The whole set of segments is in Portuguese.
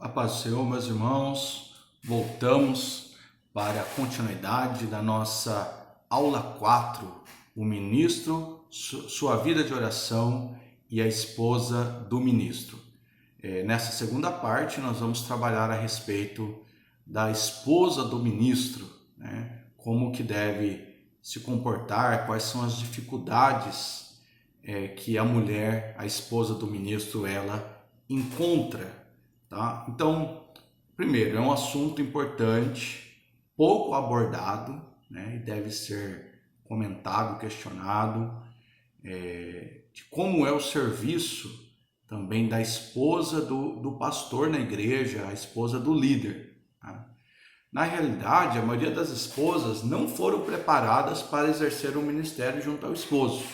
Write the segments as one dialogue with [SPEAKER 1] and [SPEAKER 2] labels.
[SPEAKER 1] A paz do Senhor, meus irmãos, voltamos para a continuidade da nossa aula 4, o ministro, sua vida de oração e a esposa do ministro. Nessa segunda parte, nós vamos trabalhar a respeito da esposa do ministro, né? Como que deve se comportar, quais são as dificuldades que a mulher, a esposa do ministro, ela encontra. Tá? Então, primeiro, é um assunto importante, pouco abordado, né? E deve ser comentado, questionado, de como é o serviço também da esposa do pastor na igreja, a esposa do líder. Tá? Na realidade, a maioria das esposas não foram preparadas para exercer o ministério junto ao esposo,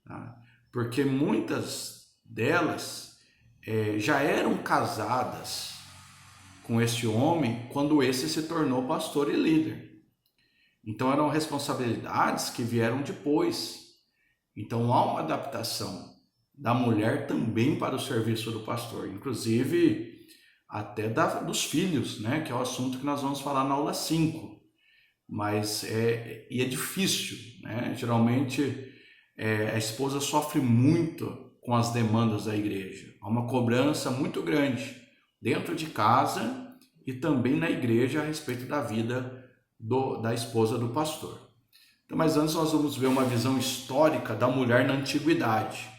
[SPEAKER 1] tá? Porque muitas delas já eram casadas com esse homem quando esse se tornou pastor e líder. Então eram responsabilidades que vieram depois. Então há uma adaptação da mulher também para o serviço do pastor, inclusive até dos filhos, né? Que é o assunto que nós vamos falar na aula 5. Mas é difícil, né? Geralmente a esposa sofre muito com as demandas da igreja. Há uma cobrança muito grande dentro de casa e também na igreja a respeito da vida da esposa do pastor. Então, mas antes nós vamos ver uma visão histórica da mulher na antiguidade.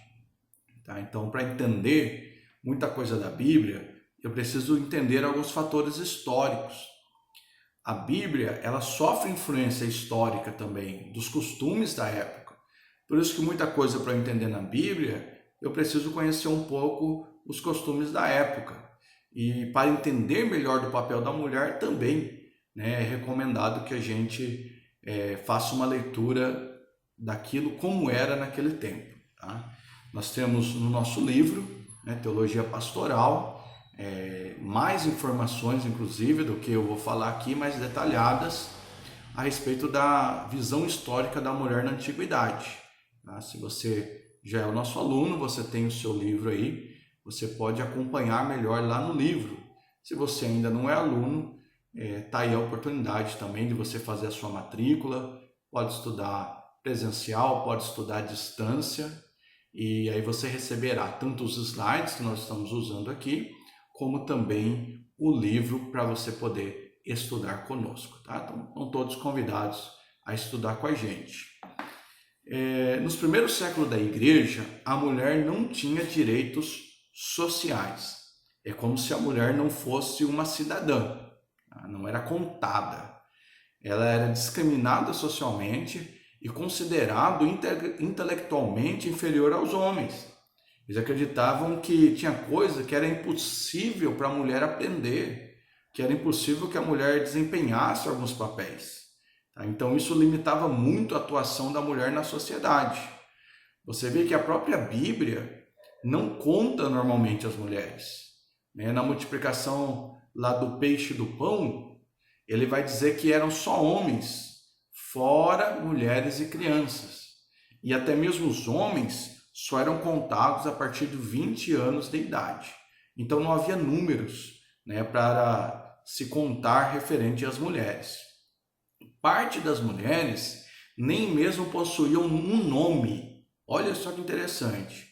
[SPEAKER 1] Tá? Então, para entender muita coisa da Bíblia, eu preciso entender alguns fatores históricos. A Bíblia, ela sofre influência histórica também dos costumes da época. Por isso que muita coisa para entender na Bíblia, eu preciso conhecer um pouco os costumes da época. E para entender melhor do papel da mulher também, né, é recomendado que a gente faça uma leitura daquilo como era naquele tempo. Tá? Nós temos no nosso livro, né, Teologia Pastoral, mais informações, inclusive, do que eu vou falar aqui, mais detalhadas, a respeito da visão histórica da mulher na antiguidade. Tá? Se você já é o nosso aluno, você tem o seu livro aí, você pode acompanhar melhor lá no livro. Se você ainda não é aluno, tá aí a oportunidade também de você fazer a sua matrícula, pode estudar presencial, pode estudar à distância, e aí você receberá tanto os slides que nós estamos usando aqui, como também o livro para você poder estudar conosco. Tá? Então, estão todos convidados a estudar com a gente. Nos primeiros séculos da igreja, a mulher não tinha direitos sociais. É como se a mulher não fosse uma cidadã, não era contada. Ela era discriminada socialmente e considerado intelectualmente inferior aos homens. Eles acreditavam que tinha coisa que era impossível para a mulher aprender, que era impossível que a mulher desempenhasse alguns papéis. Então isso limitava muito a atuação da mulher na sociedade. Você vê que a própria Bíblia não conta normalmente as mulheres. Na multiplicação lá do peixe e do pão, ele vai dizer que eram só homens, fora mulheres e crianças. E até mesmo os homens só eram contados a partir de 20 anos de idade. Então não havia números, para se contar referente às mulheres. Parte das mulheres nem mesmo possuíam um nome. Olha só que interessante.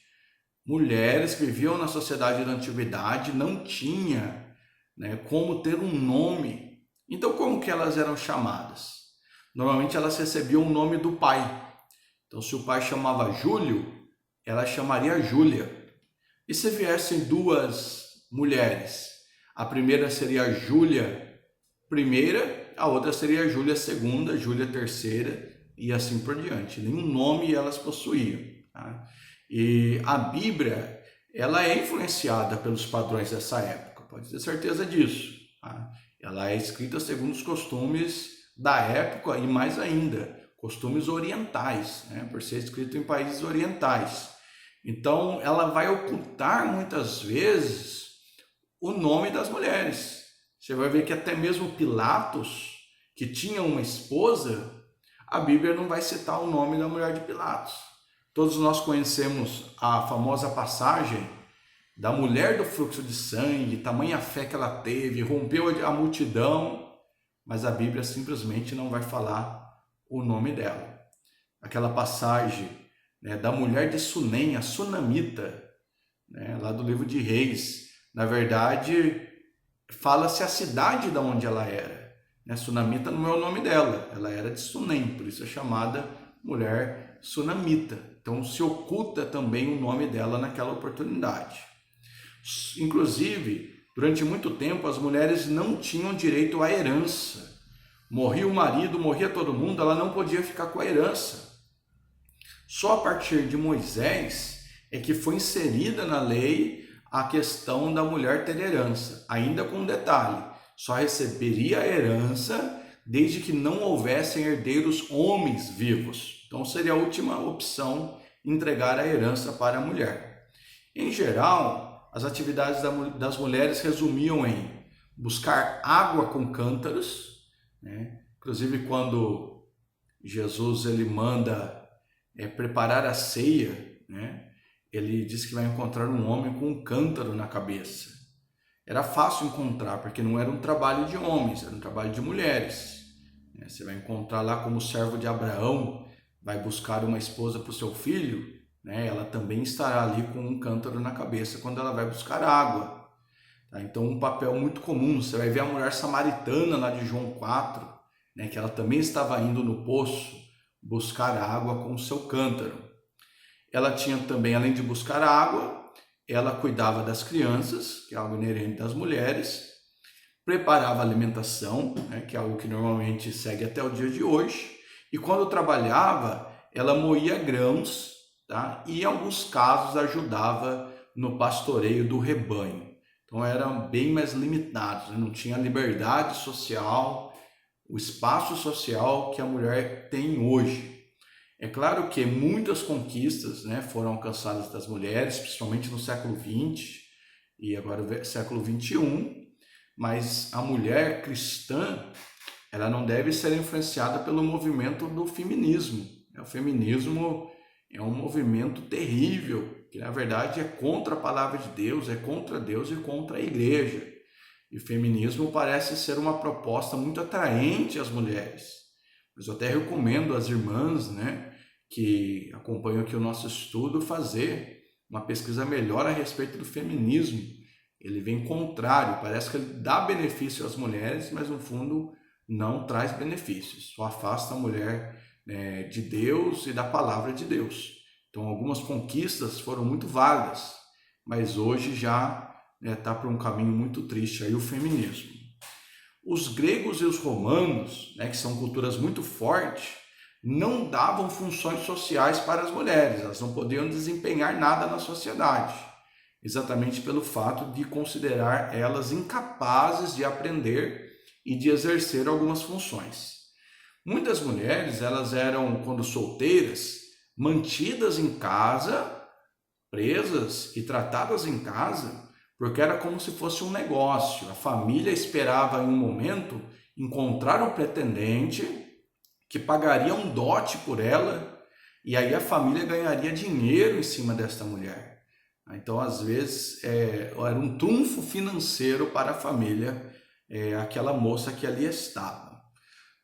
[SPEAKER 1] Mulheres que viviam na sociedade da antiguidade não tinha, como ter um nome. Então, como que elas eram chamadas? Normalmente elas recebiam o nome do pai. Então, se o pai chamava Júlio, ela chamaria Júlia. E se viessem duas mulheres? A primeira seria Júlia primeira, a outra seria Júlia segunda, Júlia terceira e assim por diante. Nenhum nome elas possuíam. Tá? E a Bíblia, ela é influenciada pelos padrões dessa época, pode ter certeza disso. Tá? Ela é escrita segundo os costumes da época e mais ainda, costumes orientais, por ser escrito em países orientais. Então, ela vai ocultar muitas vezes o nome das mulheres. Você vai ver que até mesmo Pilatos, que tinha uma esposa, a Bíblia não vai citar o nome da mulher de Pilatos. Todos nós conhecemos a famosa passagem da mulher do fluxo de sangue, tamanha fé que ela teve, rompeu a multidão, mas a Bíblia simplesmente não vai falar o nome dela. Aquela passagem, né, da mulher de Sunem, a sunamita, né, lá do livro de Reis, na verdade, fala-se a cidade de onde ela era. Né? Sunamita não é o nome dela, ela era de Sunem, por isso é chamada mulher sunamita. Então se oculta também o nome dela naquela oportunidade. Inclusive, durante muito tempo, as mulheres não tinham direito à herança. Morria o marido, morria todo mundo, ela não podia ficar com a herança. Só a partir de Moisés é que foi inserida na lei a questão da mulher ter herança. Ainda com um detalhe, só receberia a herança desde que não houvessem herdeiros homens vivos. Então seria a última opção entregar a herança para a mulher. Em geral, as atividades das mulheres resumiam em buscar água com cântaros, né? Inclusive quando Jesus ele manda preparar a ceia, né? Ele diz que vai encontrar um homem com um cântaro na cabeça. Era fácil encontrar, porque não era um trabalho de homens, era um trabalho de mulheres. Você vai encontrar lá como o servo de Abraão vai buscar uma esposa para o seu filho, né? Ela também estará ali com um cântaro na cabeça quando ela vai buscar água. Tá? Então, um papel muito comum. Você vai ver a mulher samaritana lá de João 4, né? Que ela também estava indo no poço buscar água com o seu cântaro. Ela tinha também, além de buscar água, ela cuidava das crianças, que é algo inerente das mulheres, preparava a alimentação, né, que é algo que normalmente segue até o dia de hoje, e quando trabalhava, ela moía grãos, tá? E em alguns casos ajudava no pastoreio do rebanho. Então eram bem mais limitados, né? Não tinha a liberdade social, o espaço social que a mulher tem hoje. É claro que muitas conquistas, né, foram alcançadas das mulheres, principalmente no século XX e agora século XXI, mas a mulher cristã, ela não deve ser influenciada pelo movimento do feminismo. O feminismo é um movimento terrível, que na verdade é contra a palavra de Deus, é contra Deus e contra a igreja. E o feminismo parece ser uma proposta muito atraente às mulheres. Mas eu até recomendo às irmãs, né, que acompanham aqui o nosso estudo, fazer uma pesquisa melhor a respeito do feminismo. Ele vem contrário, parece que ele dá benefício às mulheres, mas no fundo não traz benefícios, só afasta a mulher, né, de Deus e da palavra de Deus. Então algumas conquistas foram muito válidas, mas hoje já está por um caminho muito triste aí o feminismo. Os gregos e os romanos, né, que são culturas muito fortes, não davam funções sociais para as mulheres, elas não podiam desempenhar nada na sociedade, exatamente pelo fato de considerar elas incapazes de aprender e de exercer algumas funções. Muitas mulheres, elas eram, quando solteiras, mantidas em casa, presas e tratadas em casa, porque era como se fosse um negócio. A família esperava em um momento encontrar um pretendente que pagaria um dote por ela, e aí a família ganharia dinheiro em cima desta mulher. Então, às vezes, era um trunfo financeiro para a família, aquela moça que ali estava.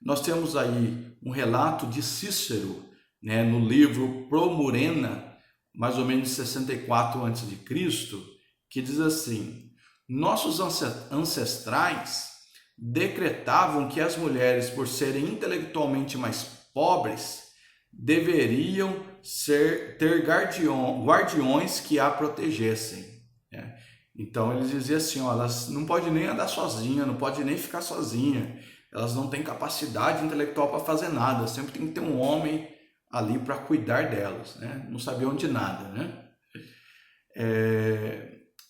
[SPEAKER 1] Nós temos aí um relato de Cícero, né, no livro Pro Murena, mais ou menos 64 a.C., que diz assim: nossos ancestrais decretavam que as mulheres, por serem intelectualmente mais pobres, deveriam ter guardiões que a protegessem. Né? Então eles diziam assim, ó, elas não podem nem andar sozinha, não podem nem ficar sozinha, elas não têm capacidade intelectual para fazer nada, sempre tem que ter um homem ali para cuidar delas, né? Não sabiam de nada, né?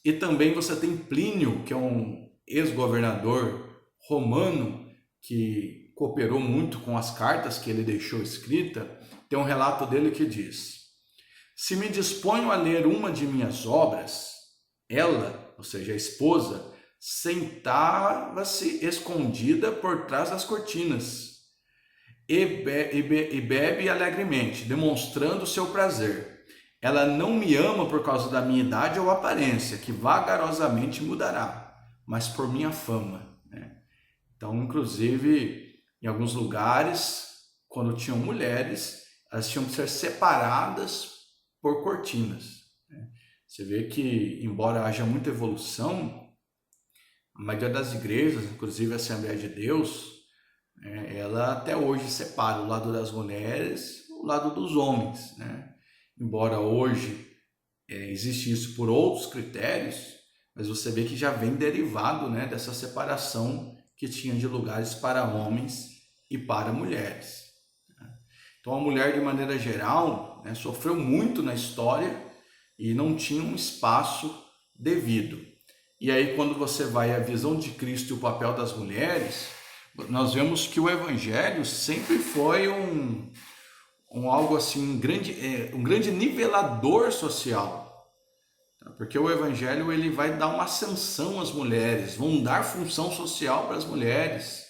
[SPEAKER 1] E também você tem Plínio, que é um ex-governador romano que cooperou muito com as cartas que ele deixou escrita. Tem um relato dele que diz: se me disponho a ler uma de minhas obras, ela, ou seja, a esposa, sentava-se escondida por trás das cortinas e bebe alegremente, demonstrando seu prazer. Ela não me ama por causa da minha idade ou aparência, que vagarosamente mudará, mas por minha fama, né? Então, inclusive, em alguns lugares, quando tinham mulheres, elas tinham que ser separadas por cortinas, né? Você vê que, embora haja muita evolução, a maioria das igrejas, inclusive a Assembleia de Deus, ela até hoje separa o lado das mulheres e o lado dos homens, né? Embora hoje existe isso por outros critérios, mas você vê que já vem derivado, né, dessa separação que tinha de lugares para homens e para mulheres. Então a mulher, de maneira geral, né, sofreu muito na história e não tinha um espaço devido. E aí, quando você vai à visão de Cristo e o papel das mulheres, nós vemos que o Evangelho sempre foi algo assim, um grande nivelador social. Porque o Evangelho ele vai dar uma ascensão às mulheres, vão dar função social para as mulheres.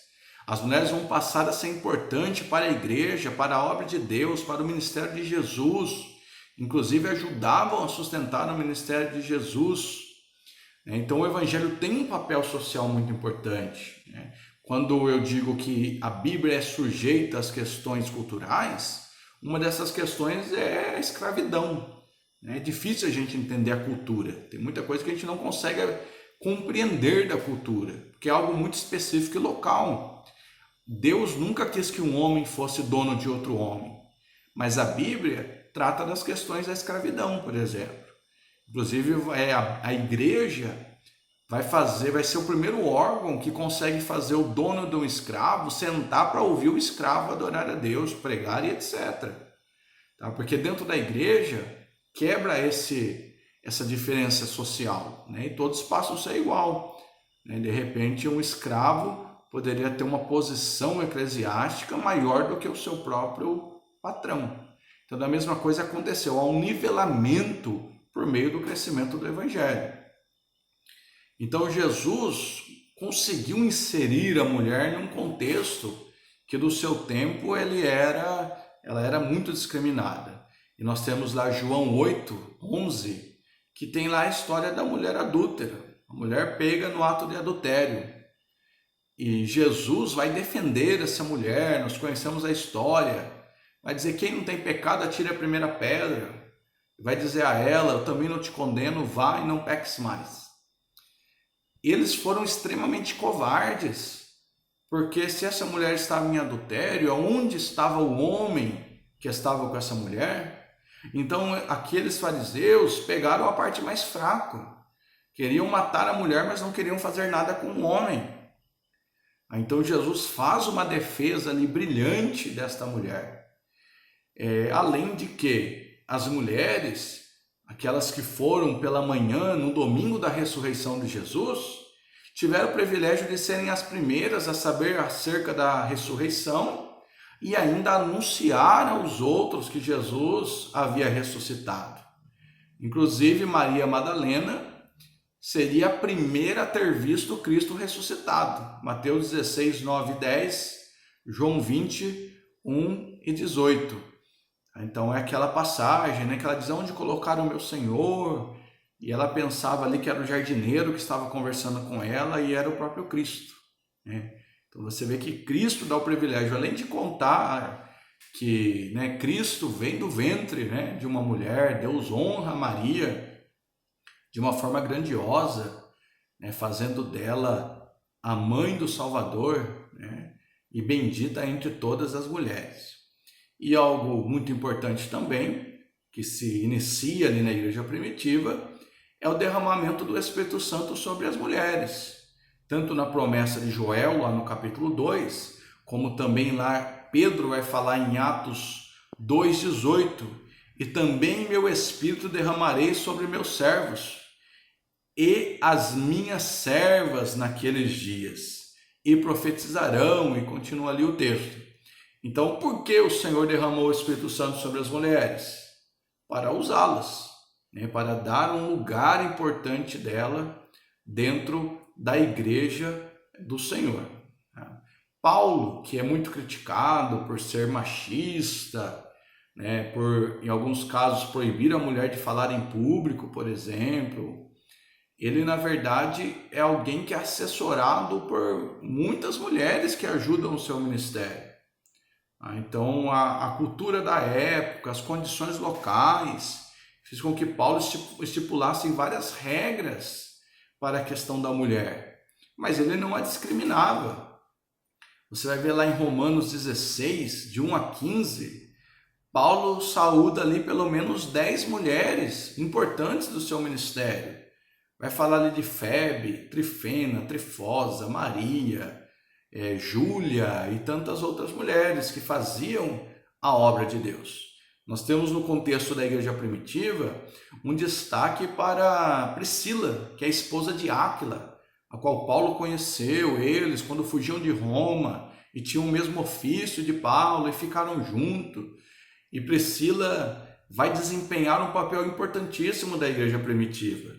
[SPEAKER 1] As mulheres vão passar a ser importantes para a igreja, para a obra de Deus, para o ministério de Jesus. Inclusive ajudavam a sustentar o ministério de Jesus. Então o Evangelho tem um papel social muito importante. Quando eu digo que a Bíblia é sujeita às questões culturais, uma dessas questões é a escravidão. É difícil a gente entender a cultura. Tem muita coisa que a gente não consegue compreender da cultura, porque é algo muito específico e local. Deus nunca quis que um homem fosse dono de outro homem, mas a Bíblia trata das questões da escravidão, por exemplo. Inclusive, a igreja vai ser o primeiro órgão que consegue fazer o dono de um escravo sentar para ouvir o escravo adorar a Deus, pregar e etc. Porque dentro da igreja quebra essa diferença social, né? E todos passam a ser igual, né? De repente, um escravo poderia ter uma posição eclesiástica maior do que o seu próprio patrão. Então, da mesma coisa aconteceu, há um nivelamento por meio do crescimento do Evangelho. Então, Jesus conseguiu inserir a mulher num contexto que, do seu tempo, ela era muito discriminada. E nós temos lá João 8:11, que tem lá a história da mulher adúltera, a mulher pega no ato de adultério. E Jesus vai defender essa mulher, nós conhecemos a história, vai dizer: quem não tem pecado, atire a primeira pedra. Vai dizer a ela: eu também não te condeno, vá e não peques mais. Eles foram extremamente covardes, porque se essa mulher estava em adultério, onde estava o homem que estava com essa mulher? Então aqueles fariseus pegaram a parte mais fraca, queriam matar a mulher, mas não queriam fazer nada com o homem. Então Jesus faz uma defesa ali brilhante desta mulher. Além de que as mulheres, aquelas que foram pela manhã no domingo da ressurreição de Jesus, tiveram o privilégio de serem as primeiras a saber acerca da ressurreição e ainda anunciar aos outros que Jesus havia ressuscitado. Inclusive, Maria Madalena seria a primeira a ter visto Cristo ressuscitado. Mateus 16, 9 e 10, João 20, 1 e 18. Então é aquela passagem, né, que ela diz: onde colocaram o meu Senhor? E ela pensava ali que era o jardineiro que estava conversando com ela e era o próprio Cristo, né? Então você vê que Cristo dá o privilégio, além de contar que, né, Cristo vem do ventre, né, de uma mulher, Deus honra Maria de uma forma grandiosa, né, fazendo dela a mãe do Salvador, né, e bendita entre todas as mulheres. E algo muito importante também, que se inicia ali na igreja primitiva, é o derramamento do Espírito Santo sobre as mulheres. Tanto na promessa de Joel, lá no capítulo 2, como também lá Pedro vai falar em Atos 2,18, e também meu Espírito derramarei sobre meus servos e as minhas servas naqueles dias, e profetizarão, e continua ali o texto. Então, por que o Senhor derramou o Espírito Santo sobre as mulheres? Para usá-las, né? Para dar um lugar importante dela dentro da igreja do Senhor. Paulo, que é muito criticado por ser machista, né, por, em alguns casos, proibir a mulher de falar em público, por exemplo. Ele, na verdade, é alguém que é assessorado por muitas mulheres que ajudam o seu ministério. Então, a cultura da época, as condições locais, fez com que Paulo estipulasse várias regras para a questão da mulher. Mas ele não a discriminava. Você vai ver lá em Romanos 16, de 1 a 15, Paulo saúda ali pelo menos 10 mulheres importantes do seu ministério. Vai falar ali de Febe, Trifena, Trifosa, Maria, Júlia e tantas outras mulheres que faziam a obra de Deus. Nós temos no contexto da igreja primitiva um destaque para Priscila, que é a esposa de Áquila, a qual Paulo conheceu eles quando fugiam de Roma e tinham o mesmo ofício de Paulo e ficaram juntos. E Priscila vai desempenhar um papel importantíssimo da igreja primitiva.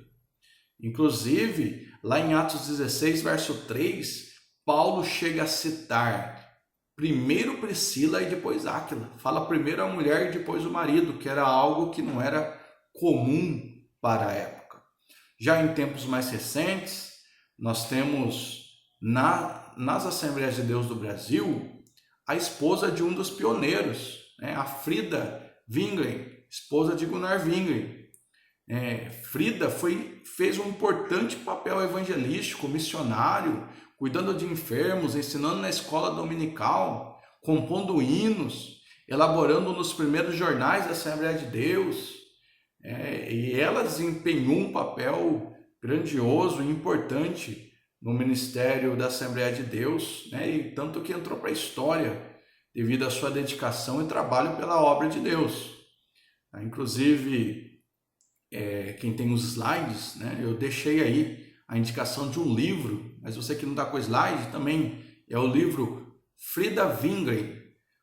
[SPEAKER 1] Inclusive, lá em Atos 16, verso 3, Paulo chega a citar primeiro Priscila e depois Áquila. Fala primeiro a mulher e depois o marido, que era algo que não era comum para a época. Já em tempos mais recentes, nós temos nas Assembleias de Deus do Brasil a esposa de um dos pioneiros, né? A Frida Wingren, esposa de Gunnar Wingren. Frida fez um importante papel evangelístico, missionário, cuidando de enfermos, ensinando na escola dominical, compondo hinos, elaborando um dos primeiros jornais da Assembleia de Deus. E ela desempenhou um papel grandioso e importante no ministério da Assembleia de Deus, né? E tanto que entrou para a história devido à sua dedicação e trabalho pela obra de Deus. Inclusive, quem tem os slides, né, eu deixei aí a indicação de um livro, mas você que não está com slide também, é o livro Frida Wingren,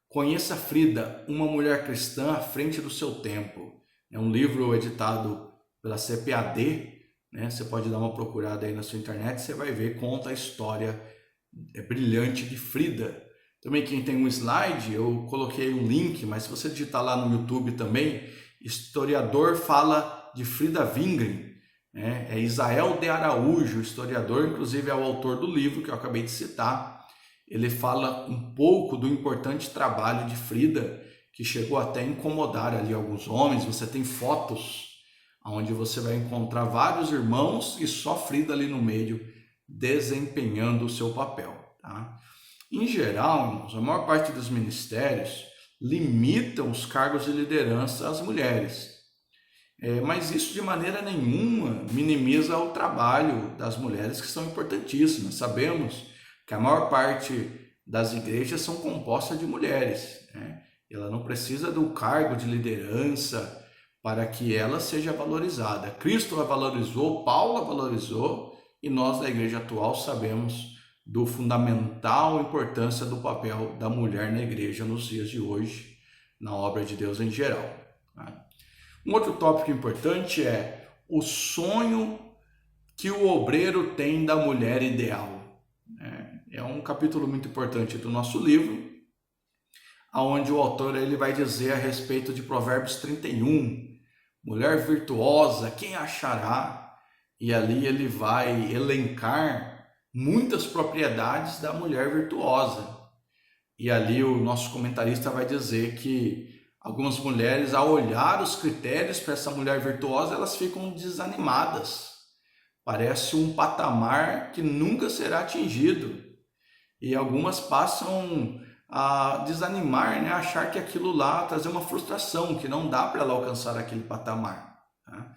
[SPEAKER 1] Conheça Frida, uma mulher cristã à frente do seu tempo. É um livro editado pela CPAD, né? Você pode dar uma procurada aí na sua internet, você vai ver, conta a história brilhante de Frida. Também quem tem um slide, eu coloquei um link, mas se você digitar lá no YouTube também, historiador fala de Frida Wingren, né? É Isael de Araújo, historiador, inclusive é o autor do livro que eu acabei de citar. Ele fala um pouco do importante trabalho de Frida, que chegou até a incomodar ali alguns homens. Você tem fotos onde você vai encontrar vários irmãos e só Frida ali no meio desempenhando o seu papel, tá? Em geral, irmãos, a maior parte dos ministérios limitam os cargos de liderança às mulheres. Mas isso de maneira nenhuma minimiza o trabalho das mulheres, que são importantíssimas. Sabemos que a maior parte das igrejas são compostas de mulheres, né? Ela não precisa do cargo de liderança para que ela seja valorizada. Cristo a valorizou, Paulo a valorizou, e nós da igreja atual sabemos do fundamental importância do papel da mulher na igreja nos dias de hoje, na obra de Deus em geral, tá? Um outro tópico importante é o sonho que o obreiro tem da mulher ideal. É um capítulo muito importante do nosso livro, onde o autor ele vai dizer a respeito de Provérbios 31, mulher virtuosa, quem achará? E ali ele vai elencar muitas propriedades da mulher virtuosa. E ali o nosso comentarista vai dizer que algumas mulheres, ao olhar os critérios para essa mulher virtuosa, elas ficam desanimadas. Parece um patamar que nunca será atingido. E algumas passam a desanimar, né? A achar que aquilo lá trazer uma frustração, que não dá para ela alcançar aquele patamar, tá?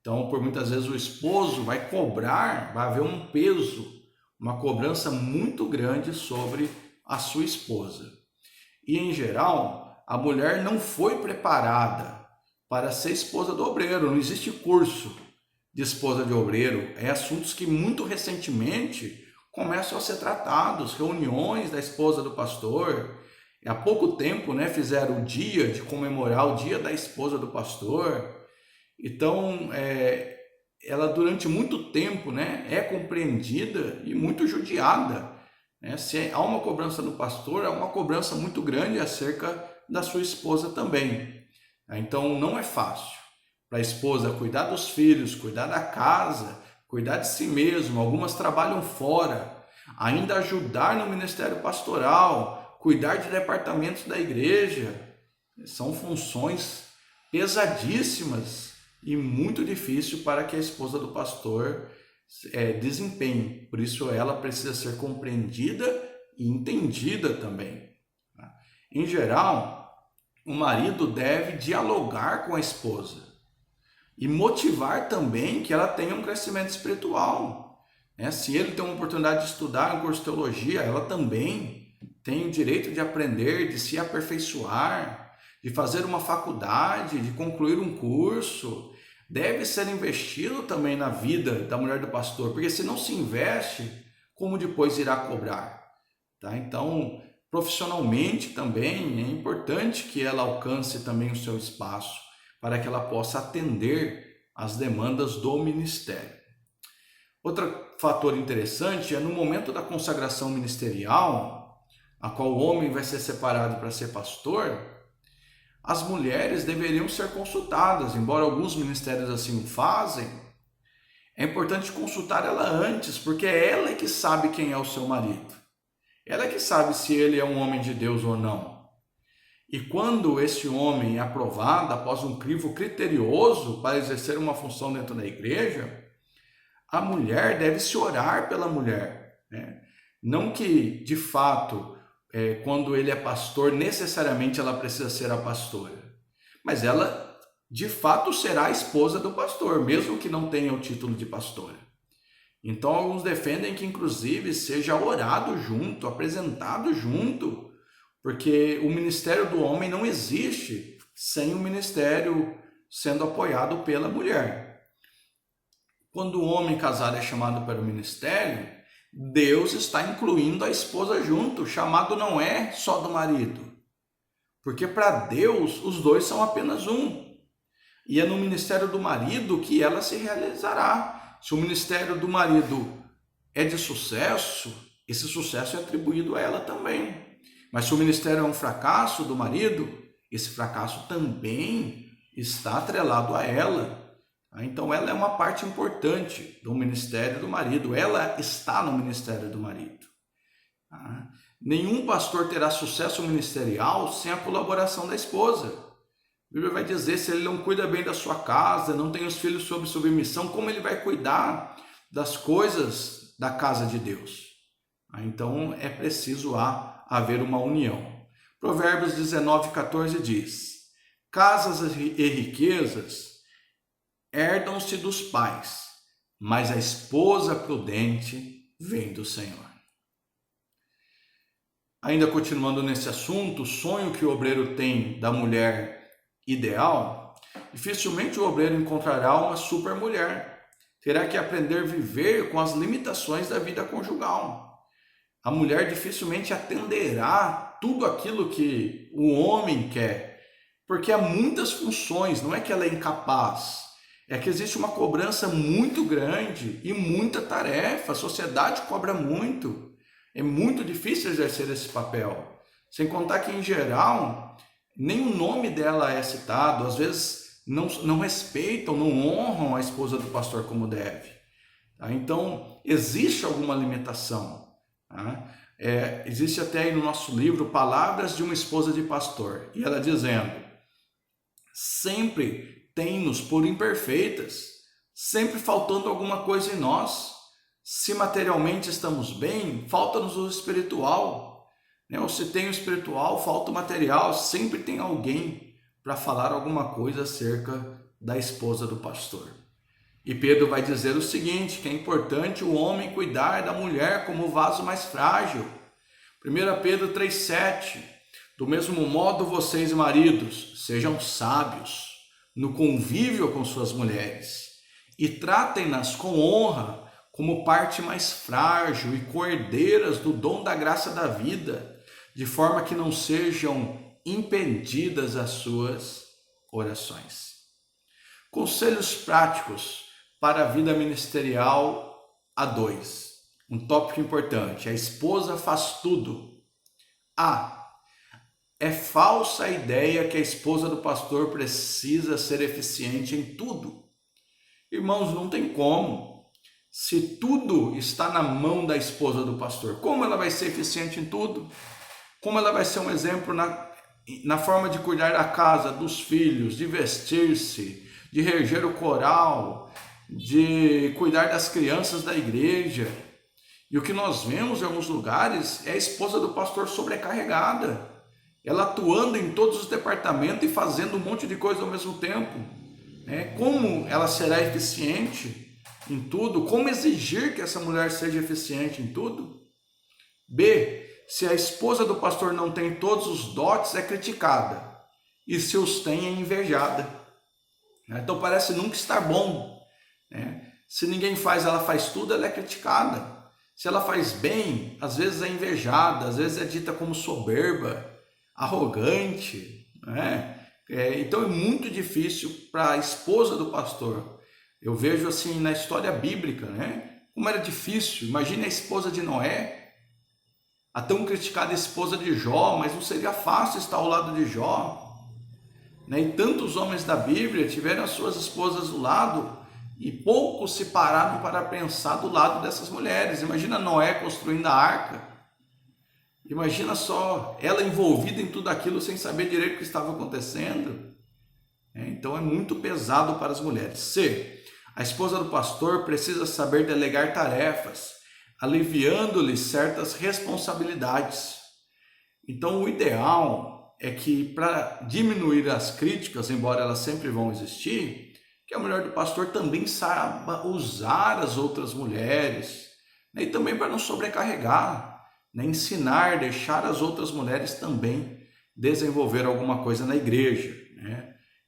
[SPEAKER 1] Então, por muitas vezes o esposo vai cobrar, vai haver um peso, uma cobrança muito grande sobre a sua esposa. E em geral, a mulher não foi preparada para ser esposa do obreiro. Não existe curso de esposa de obreiro. É assuntos que muito recentemente começam a ser tratados. Reuniões da esposa do pastor. Há pouco tempo, né, fizeram o dia de comemorar o dia da esposa do pastor. Então, ela durante muito tempo, né, é compreendida e muito judiada. Se há uma cobrança do pastor, há uma cobrança muito grande acerca da sua esposa também. Então não é fácil para a esposa cuidar dos filhos, cuidar da casa, cuidar de si mesmo. Algumas trabalham fora, ainda ajudar no ministério pastoral, cuidar de departamentos da igreja. São funções pesadíssimas e muito difícil para que a esposa do pastor desempenhe. Por isso ela precisa ser compreendida e entendida também. Em geral, o marido deve dialogar com a esposa e motivar também que ela tenha um crescimento espiritual. Se ele tem uma oportunidade de estudar um curso de teologia, ela também tem o direito de aprender, de se aperfeiçoar, de fazer uma faculdade, de concluir um curso. Deve ser investido também na vida da mulher do pastor, porque se não se investe, como depois irá cobrar? Então, profissionalmente também é importante que ela alcance também o seu espaço, para que ela possa atender às demandas do ministério. Outro fator interessante é no momento da consagração ministerial, a qual o homem vai ser separado para ser pastor, as mulheres deveriam ser consultadas, embora alguns ministérios assim o fazem. É importante consultar ela antes, porque é ela que sabe quem é o seu marido. Ela que sabe se ele é um homem de Deus ou não. E quando esse homem é aprovado após um crivo criterioso para exercer uma função dentro da igreja, a mulher deve se orar pela mulher. Não que, de fato, quando ele é pastor, necessariamente ela precisa ser a pastora. Mas ela, de fato, será a esposa do pastor, mesmo que não tenha o título de pastora. Então, alguns defendem que, inclusive, seja orado junto, apresentado junto, porque o ministério do homem não existe sem o ministério sendo apoiado pela mulher. Quando o homem casado é chamado para o ministério, Deus está incluindo a esposa junto. O chamado não é só do marido, porque para Deus os dois são apenas um. E é no ministério do marido que ela se realizará. Se o ministério do marido é de sucesso, esse sucesso é atribuído a ela também. Mas se o ministério é um fracasso do marido, esse fracasso também está atrelado a ela. Então ela é uma parte importante do ministério do marido, ela está no ministério do marido. Nenhum pastor terá sucesso ministerial sem a colaboração da esposa. A Bíblia vai dizer, se ele não cuida bem da sua casa, não tem os filhos sob submissão, como ele vai cuidar das coisas da casa de Deus? Então é preciso haver uma união. Provérbios 19:14 diz: casas e riquezas herdam-se dos pais, mas a esposa prudente vem do Senhor. Ainda continuando nesse assunto, o sonho que o obreiro tem da mulher ideal, dificilmente o obreiro encontrará uma super mulher. Terá que aprender a viver com as limitações da vida conjugal. A mulher dificilmente atenderá tudo aquilo que o homem quer, porque há muitas funções, não é que ela é incapaz, é que existe uma cobrança muito grande e muita tarefa, a sociedade cobra muito, é muito difícil exercer esse papel, sem contar que em geral nem o nome dela é citado, às vezes não respeitam, não honram a esposa do pastor como deve. Então existe alguma limitação. Existe até aí no nosso livro Palavras de uma Esposa de Pastor, e ela dizendo: sempre tem-nos por imperfeitas, sempre faltando alguma coisa em nós. Se materialmente estamos bem, falta-nos o espiritual, ou se tem o espiritual, falta o material. Sempre tem alguém para falar alguma coisa acerca da esposa do pastor. E Pedro vai dizer o seguinte, que é importante o homem cuidar da mulher como o vaso mais frágil. 1 Pedro 3,7: do mesmo modo vocês, maridos, sejam sábios no convívio com suas mulheres e tratem-nas com honra, como parte mais frágil e coerdeiras do dom da graça da vida, de forma que não sejam impedidas as suas orações. Conselhos práticos para a vida ministerial a dois. Um tópico importante: a esposa faz tudo. É falsa a ideia que a esposa do pastor precisa ser eficiente em tudo. Irmãos, não tem como. Se tudo está na mão da esposa do pastor, como ela vai ser eficiente em tudo? Como ela vai ser um exemplo na forma de cuidar da casa, dos filhos, de vestir-se, de reger o coral, de cuidar das crianças da igreja? E o que nós vemos em alguns lugares é a esposa do pastor sobrecarregada, ela atuando em todos os departamentos e fazendo um monte de coisa ao mesmo tempo. Como ela será eficiente em tudo? Como exigir que essa mulher seja eficiente em tudo? B, se a esposa do pastor não tem todos os dotes, é criticada, e se os tem, é invejada. Então parece nunca estar bom. Se ninguém faz, ela faz tudo, ela é criticada. Se ela faz bem, às vezes é invejada, às vezes é dita como soberba, arrogante. Então é muito difícil para a esposa do pastor. Eu vejo assim na história bíblica, como era difícil. Imagine a esposa de Noé, a tão criticada esposa de Jó, mas não seria fácil estar ao lado de Jó. E tantos homens da Bíblia tiveram as suas esposas do lado e poucos se pararam para pensar do lado dessas mulheres. Imagina Noé construindo a arca. Imagina só, ela envolvida em tudo aquilo sem saber direito o que estava acontecendo. Então é muito pesado para as mulheres. C, a esposa do pastor precisa saber delegar tarefas, aliviando-lhe certas responsabilidades. Então o ideal é que, para diminuir as críticas, embora elas sempre vão existir, que a mulher do pastor também saiba usar as outras mulheres, e também para não sobrecarregar, ensinar, deixar as outras mulheres também desenvolver alguma coisa na igreja.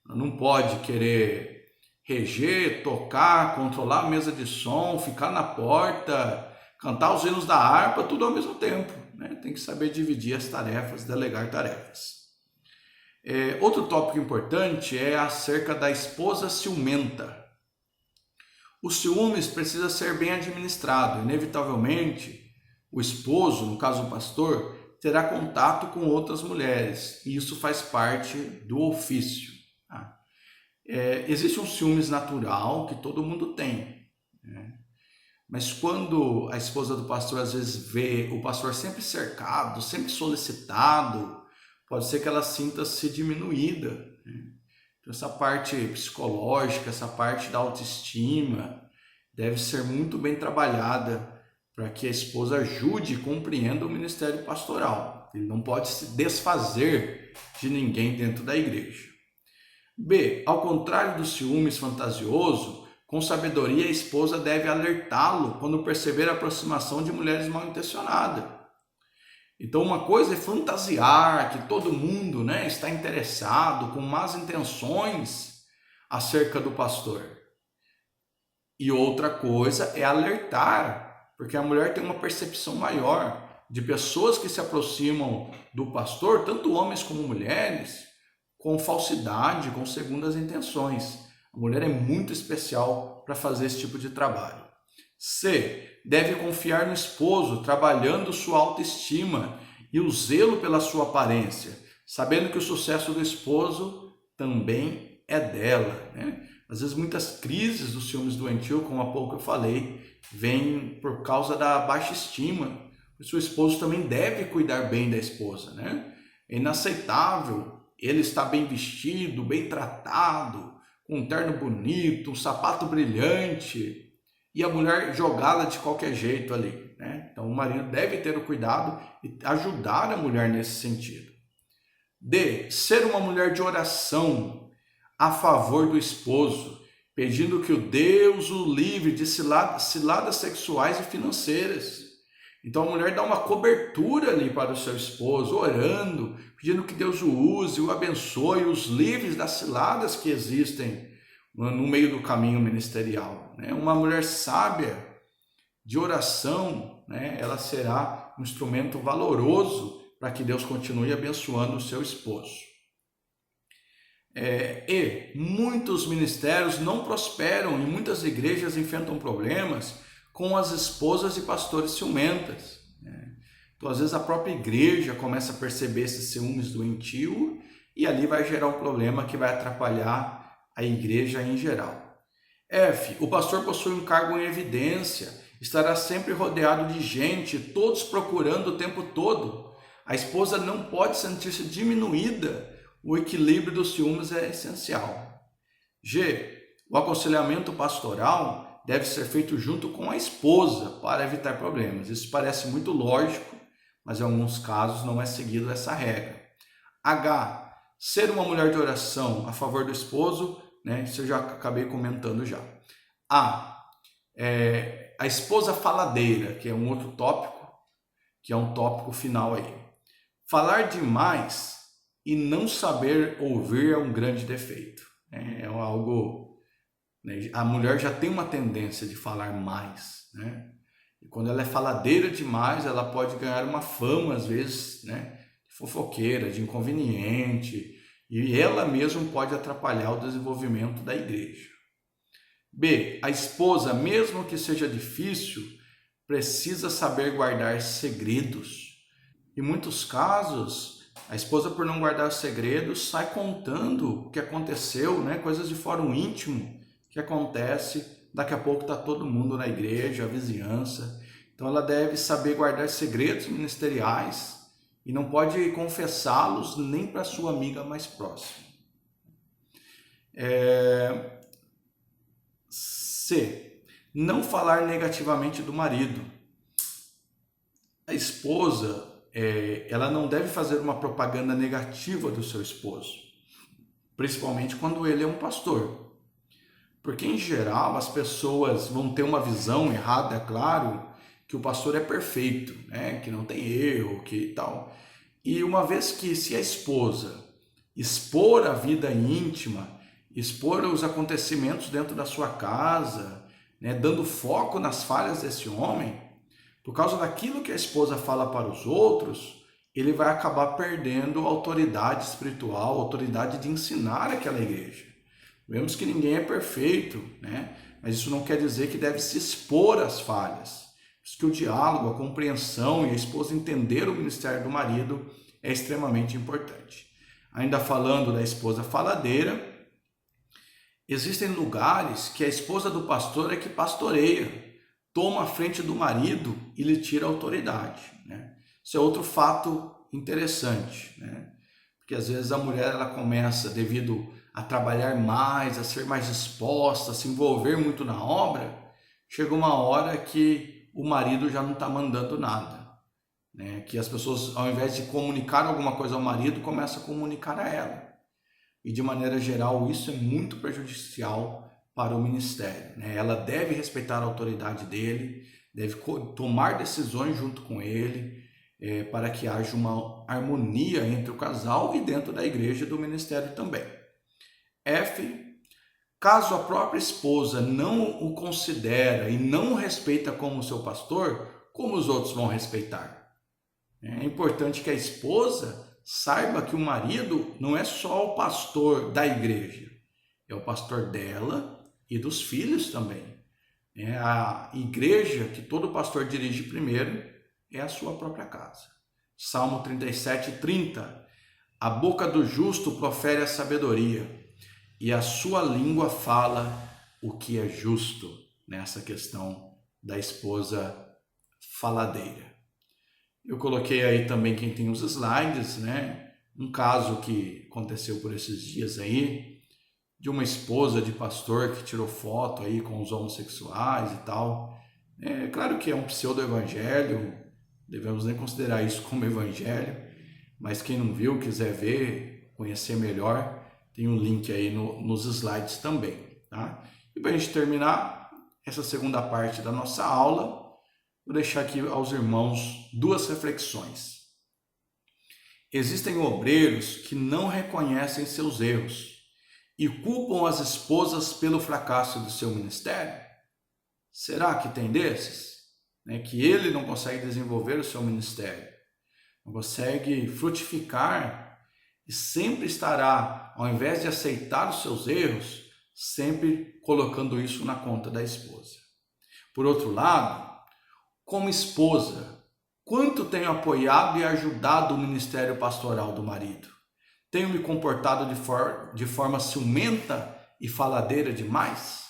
[SPEAKER 1] Ela não pode querer reger, tocar, controlar a mesa de som, ficar na porta, cantar os hinos da harpa, tudo ao mesmo tempo. Tem que saber dividir as tarefas, delegar tarefas. Outro tópico importante é acerca da esposa ciumenta. O ciúmes precisa ser bem administrado. Inevitavelmente, o esposo, no caso o pastor, terá contato com outras mulheres, e isso faz parte do ofício. Existe um ciúmes natural que todo mundo tem, mas quando a esposa do pastor às vezes vê o pastor sempre cercado, sempre solicitado, pode ser que ela sinta-se diminuída. Então, essa parte psicológica, essa parte da autoestima deve ser muito bem trabalhada para que a esposa ajude e compreenda o ministério pastoral. Ele não pode se desfazer de ninguém dentro da igreja. B, ao contrário do ciúmes fantasioso, com sabedoria a esposa deve alertá-lo quando perceber a aproximação de mulheres mal intencionadas. Então uma coisa é fantasiar que todo mundo está interessado, com más intenções acerca do pastor. E outra coisa é alertar, porque a mulher tem uma percepção maior de pessoas que se aproximam do pastor, tanto homens como mulheres, com falsidade, com segundas intenções. A mulher é muito especial para fazer esse tipo de trabalho. C, deve confiar no esposo, trabalhando sua autoestima e o zelo pela sua aparência, sabendo que o sucesso do esposo também é dela. Às vezes muitas crises dos ciúmes doentio, como há pouco eu falei, vêm por causa da baixa estima. O seu esposo também deve cuidar bem da esposa. É inaceitável ele estar bem vestido, bem tratado, com um terno bonito, um sapato brilhante, e a mulher jogá-la de qualquer jeito ali. Então o marido deve ter o cuidado e ajudar a mulher nesse sentido. D, ser uma mulher de oração a favor do esposo, pedindo que o Deus o livre de ciladas sexuais e financeiras. Então a mulher dá uma cobertura ali para o seu esposo, orando, pedindo que Deus o use, o abençoe, os livres das ciladas que existem no meio do caminho ministerial. Uma mulher sábia de oração, ela será um instrumento valoroso para que Deus continue abençoando o seu esposo. E muitos ministérios não prosperam e muitas igrejas enfrentam problemas com as esposas de pastores ciumentas. Então, às vezes, a própria igreja começa a perceber esses ciúmes doentio e ali vai gerar um problema que vai atrapalhar a igreja em geral. F. O pastor possui um cargo em evidência, estará sempre rodeado de gente, todos procurando o tempo todo. A esposa não pode sentir-se diminuída. O equilíbrio dos ciúmes é essencial. G. O aconselhamento pastoral deve ser feito junto com a esposa para evitar problemas. Isso parece muito lógico, mas em alguns casos não é seguido essa regra. H. Ser uma mulher de oração a favor do esposo, isso eu já acabei comentando já. A esposa faladeira, que é um outro tópico, que é um tópico final aí. Falar demais e não saber ouvir é um grande defeito. É algo... A mulher já tem uma tendência de falar mais, E quando ela é faladeira demais, ela pode ganhar uma fama, às vezes, de fofoqueira, de inconveniente, e ela mesma pode atrapalhar o desenvolvimento da igreja. B. A esposa, mesmo que seja difícil, precisa saber guardar segredos. Em muitos casos, a esposa, por não guardar segredos, sai contando o que aconteceu, coisas de fórum íntimo que acontece. Daqui a pouco está todo mundo na igreja, a vizinhança. Então ela deve saber guardar segredos ministeriais e não pode confessá-los nem para sua amiga mais próxima. C. Não falar negativamente do marido. A esposa, ela não deve fazer uma propaganda negativa do seu esposo, principalmente quando ele é um pastor. Porque, em geral, as pessoas vão ter uma visão errada, é claro, que o pastor é perfeito, que não tem erro, que tal. E uma vez que, se a esposa expor a vida íntima, expor os acontecimentos dentro da sua casa, dando foco nas falhas desse homem, por causa daquilo que a esposa fala para os outros, ele vai acabar perdendo autoridade espiritual, autoridade de ensinar aquela igreja. Vemos que ninguém é perfeito, mas isso não quer dizer que deve se expor às falhas. Por isso que o diálogo, a compreensão e a esposa entender o ministério do marido é extremamente importante. Ainda falando da esposa faladeira, existem lugares que a esposa do pastor é que pastoreia, toma a frente do marido e lhe tira a autoridade. Isso é outro fato interessante, porque às vezes a mulher ela começa, devido a trabalhar mais, a ser mais exposta, a se envolver muito na obra, chega uma hora que o marido já não está mandando nada. Que as pessoas, ao invés de comunicar alguma coisa ao marido, começam a comunicar a ela. E de maneira geral, isso é muito prejudicial para o ministério. Ela deve respeitar a autoridade dele, deve tomar decisões junto com ele, para que haja uma harmonia entre o casal e dentro da igreja e do ministério também. F. Caso a própria esposa não o considera e não o respeita como seu pastor, como os outros vão respeitar? É importante que a esposa saiba que o marido não é só o pastor da igreja, é o pastor dela e dos filhos também. A igreja que todo pastor dirige primeiro é a sua própria casa. Salmo 37:30. A boca do justo profere a sabedoria e a sua língua fala o que é justo, nessa questão da esposa faladeira. Eu coloquei aí também quem tem os slides, um caso que aconteceu por esses dias aí, de uma esposa de pastor que tirou foto aí com os homossexuais e tal. É claro que é um pseudo-evangelho, devemos nem considerar isso como evangelho, mas quem não viu, quiser ver, conhecer melhor, tem um link aí nos slides também, tá? E para a gente terminar essa segunda parte da nossa aula, vou deixar aqui aos irmãos duas reflexões. Existem obreiros que não reconhecem seus erros e culpam as esposas pelo fracasso do seu ministério? Será que tem desses? Que ele não consegue desenvolver o seu ministério, não consegue frutificar e sempre estará, ao invés de aceitar os seus erros, sempre colocando isso na conta da esposa. Por outro lado, como esposa, Quanto tenho apoiado e ajudado o ministério pastoral do marido? Tenho me comportado de forma ciumenta e faladeira demais?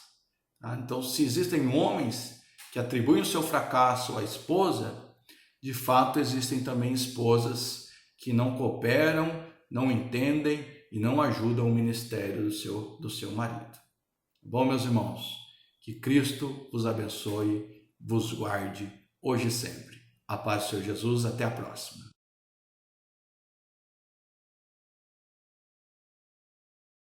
[SPEAKER 1] Então, se existem homens que atribuem o seu fracasso à esposa, de fato existem também esposas que não cooperam, não entendem e não ajudam o ministério do seu marido. Bom, meus irmãos, que Cristo vos abençoe, vos guarde, hoje e sempre. A paz do Senhor Jesus, até a próxima.